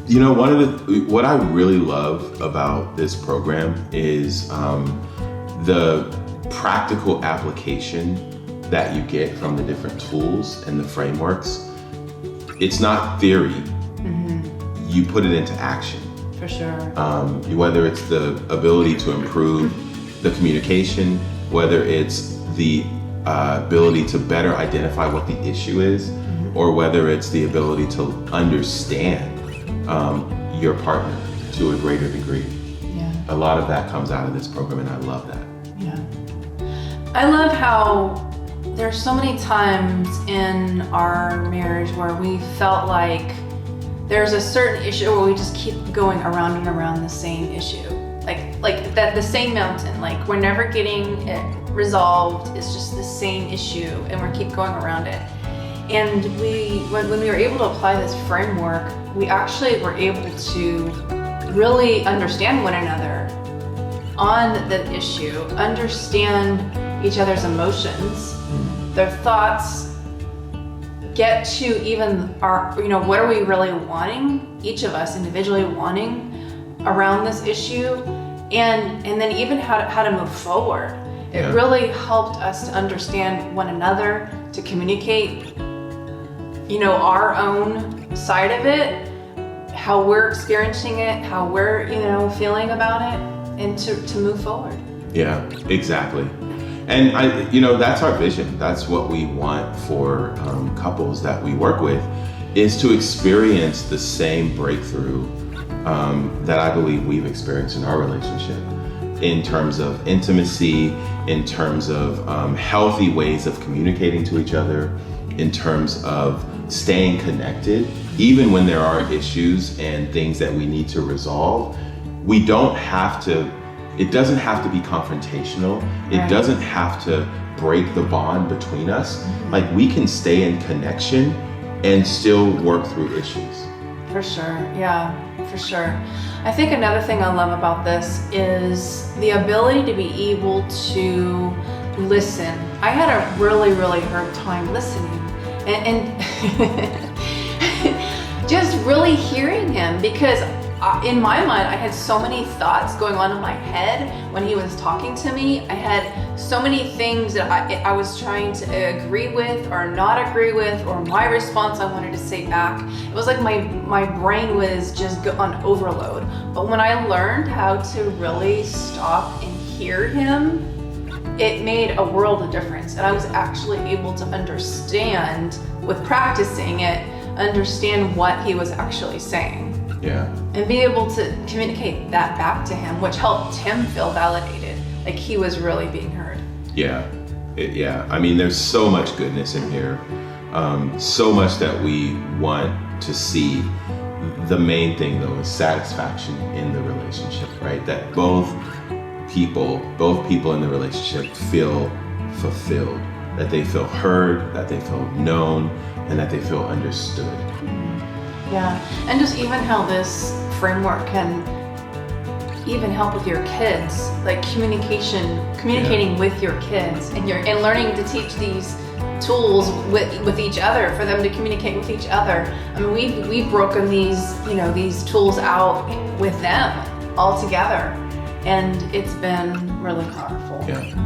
You know, what I really love about this program is the practical application that you get from the different tools and the frameworks. It's not theory. You put it into action. For sure. Whether it's the ability to improve the communication, whether it's the ability to better identify what the issue is, or whether it's the ability to understand your partner to a greater degree. Yeah. A lot of that comes out of this program, and I love that. Yeah. I love how there's so many times in our marriage where we felt like there's a certain issue where we just keep going around and around the same issue. Like that, the same mountain, like we're never getting it resolved. It's just the same issue and we keep going around it. And when we were able to apply this framework, we actually were able to really understand one another on the issue, understand each other's emotions, their thoughts, get to even what are we really wanting, each of us individually wanting around this issue, and then even how to move forward. It really helped us to understand one another, to communicate, our own side of it, how we're experiencing it, how we're, feeling about it, and to move forward. Yeah, exactly. And that's our vision. That's what we want for couples that we work with, is to experience the same breakthrough that I believe we've experienced in our relationship, in terms of intimacy, in terms of healthy ways of communicating to each other, in terms of staying connected, even when there are issues and things that we need to resolve. It doesn't have to be confrontational. It doesn't have to break the bond between us. Like, we can stay in connection and still work through issues. For sure, yeah, for sure. I think another thing I love about this is the ability to be able to listen. I had a really, really hard time listening and just really hearing him, because in my mind, I had so many thoughts going on in my head when he was talking to me. I had so many things that I was trying to agree with or not agree with, or my response I wanted to say back. It was like my brain was just on overload. But when I learned how to really stop and hear him, it made a world of difference. And I was actually able to understand, with practicing it, understand what he was actually saying. Yeah. And be able to communicate that back to him, which helped him feel validated, like he was really being heard. Yeah. I mean, there's so much goodness in here, so much that we want to see. The main thing, though, is satisfaction in the relationship, right? That both people in the relationship feel fulfilled, that they feel heard, that they feel known, and that they feel understood. Yeah, and just even how this framework can even help with your kids, like communicating with your kids, and learning to teach these tools with each other, for them to communicate with each other. I mean, we've broken these tools out with them all together, and it's been really powerful. Yeah.